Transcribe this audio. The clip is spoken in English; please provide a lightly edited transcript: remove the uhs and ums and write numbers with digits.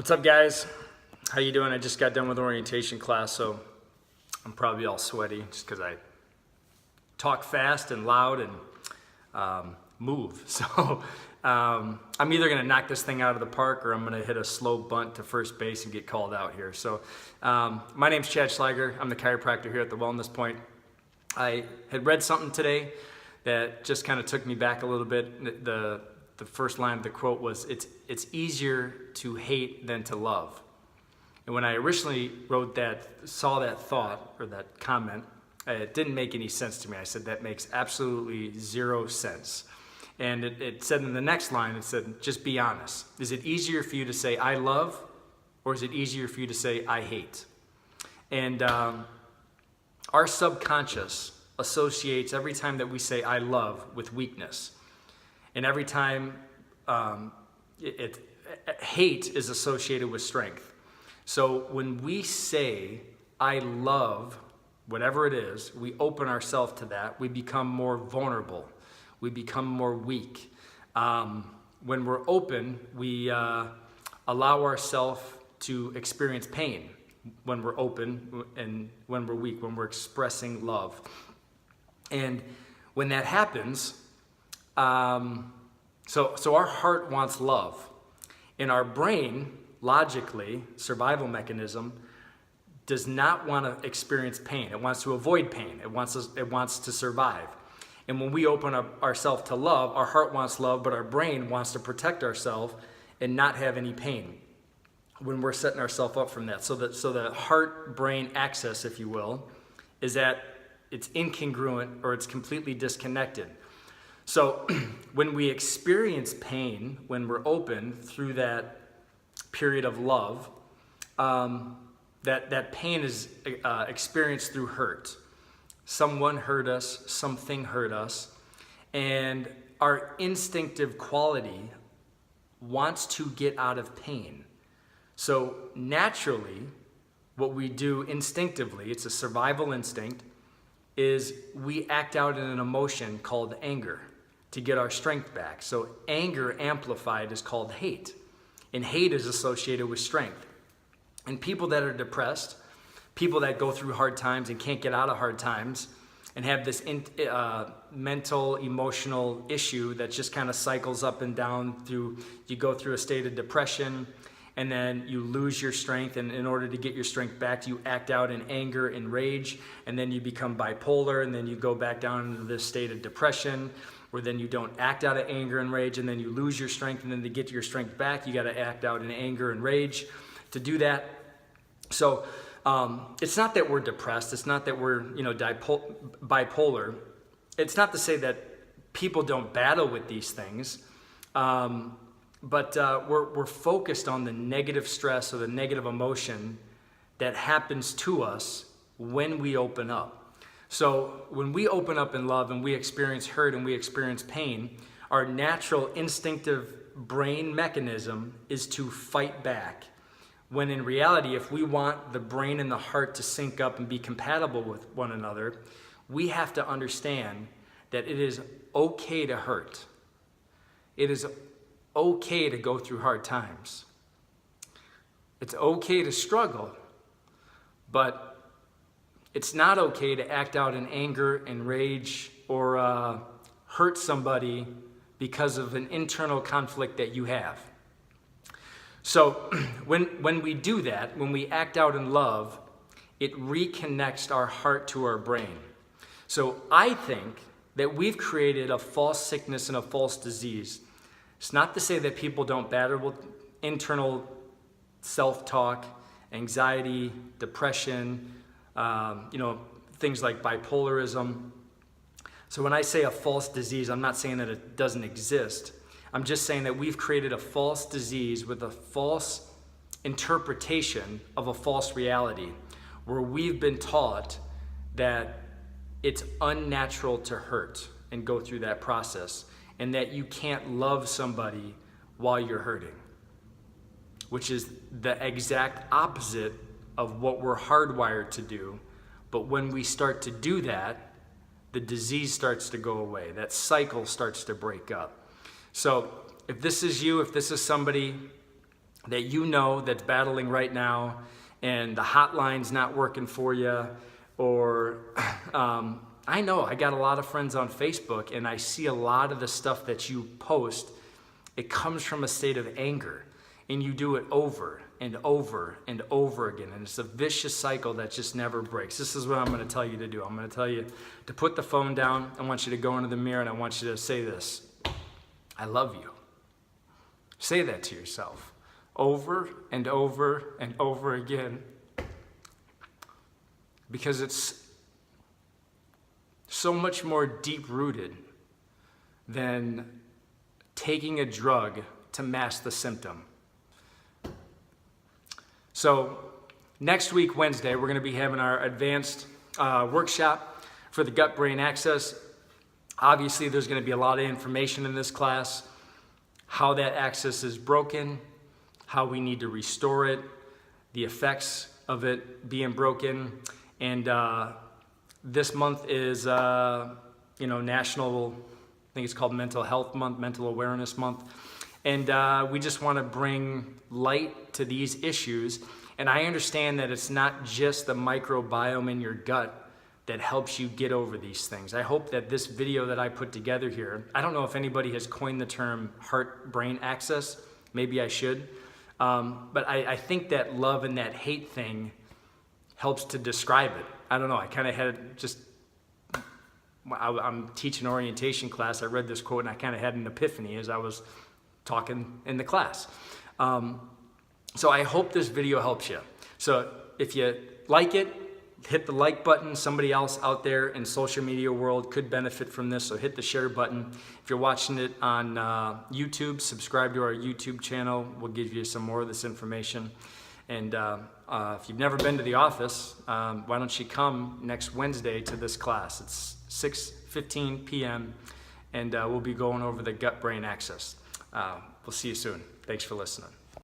What's up, guys? How you doing? I just got done with orientation class, so I'm probably all sweaty just because I talk fast and loud and move. So I'm either going to knock this thing out of the park or I'm going to hit a slow bunt to first base and get called out here. So my name's Chad Schleiger. I'm the chiropractor here at the Wellness Point. I had read something today that just kind of took me back a little bit. The first line of the quote was, it's easier to hate than to love. And when I originally saw that thought or that comment, it didn't make any sense to me. I said, that makes absolutely zero sense. And it said in the next line, it said, just be honest. Is it easier for you to say, I love, or is it easier for you to say, I hate? And our subconscious associates every time that we say, I love, with weakness. And every time hate is associated with strength. So when we say, I love, whatever it is, we open ourselves to that, we become more vulnerable. We become more weak. When we're open, we allow ourselves to experience pain when we're open and when we're weak, when we're expressing love. And when that happens, so our heart wants love. And our brain, logically, survival mechanism, does not want to experience pain. It wants to avoid pain. It wants to survive. And when we open up ourselves to love, our heart wants love, but our brain wants to protect ourselves and not have any pain when we're setting ourselves up from that. So the heart-brain axis, if you will, is that it's incongruent or it's completely disconnected. So when we experience pain, when we're open through that period of love, that pain is experienced through hurt. Someone hurt us, something hurt us, and our instinctive quality wants to get out of pain. So naturally, what we do instinctively, it's a survival instinct, is we act out in an emotion called anger to get our strength back. So anger amplified is called hate, and hate is associated with strength. And people that are depressed, people that go through hard times and can't get out of hard times and have this mental, emotional issue that just kind of cycles up and down through, you go through a state of depression and then you lose your strength, and in order to get your strength back, you act out in anger and rage, and then you become bipolar, and then you go back down into this state of depression, where then you don't act out of anger and rage, and then you lose your strength, and then to get your strength back, you got to act out in anger and rage to do that. So it's not that we're depressed. It's not that we're bipolar. It's not to say that people don't battle with these things, but we're focused on the negative stress or the negative emotion that happens to us when we open up. So when we open up in love and we experience hurt and we experience pain, our natural instinctive brain mechanism is to fight back. When in reality, if we want the brain and the heart to sync up and be compatible with one another, we have to understand that it is okay to hurt. It is okay to go through hard times. It's okay to struggle, but it's not okay to act out in anger and rage or hurt somebody because of an internal conflict that you have. So when we do that, when we act out in love, it reconnects our heart to our brain. So I think that we've created a false sickness and a false disease. It's not to say that people don't battle with internal self-talk, anxiety, depression, things like bipolarism. So when I say a false disease, I'm not saying that it doesn't exist. I'm just saying that we've created a false disease with a false interpretation of a false reality, where we've been taught that it's unnatural to hurt and go through that process, and that you can't love somebody while you're hurting, which is the exact opposite of what we're hardwired to do. But when we start to do that, the disease starts to go away. That cycle starts to break up. So if this is you, if this is somebody that you know that's battling right now and the hotline's not working for you, or I know I got a lot of friends on Facebook and I see a lot of the stuff that you post, it comes from a state of anger, and you do it over and over and over again, and it's a vicious cycle that just never breaks. This is what I'm going to tell you to do. I'm going to tell you to put the phone down. I want you to go into the mirror and I want you to say this: I love you. Say that to yourself over and over and over again, because it's so much more deep-rooted than taking a drug to mask the symptom. So next week, Wednesday, we're going to be having our advanced workshop for the gut-brain axis. Obviously, there's going to be a lot of information in this class: how that axis is broken, how we need to restore it, the effects of it being broken. And this month is, National, I think it's called Mental Health Month, Mental Awareness Month. And we just want to bring light to these issues. And I understand that it's not just the microbiome in your gut that helps you get over these things. I hope that this video that I put together here, I don't know if anybody has coined the term heart-brain axis. Maybe I should. But I think that love and that hate thing helps to describe it. I don't know. I kind of had just, I'm teaching orientation class. I read this quote and I kind of had an epiphany as I was talking in the class. So I hope this video helps you. So if you like it, hit the like button. Somebody else out there in social media world could benefit from this, so hit the share button. If you're watching it on YouTube, subscribe to our YouTube channel. We'll give you some more of this information. And if you've never been to the office, why don't you come next Wednesday to this class? It's 6:15 p.m. and we'll be going over the gut-brain axis. We'll see you soon. Thanks for listening.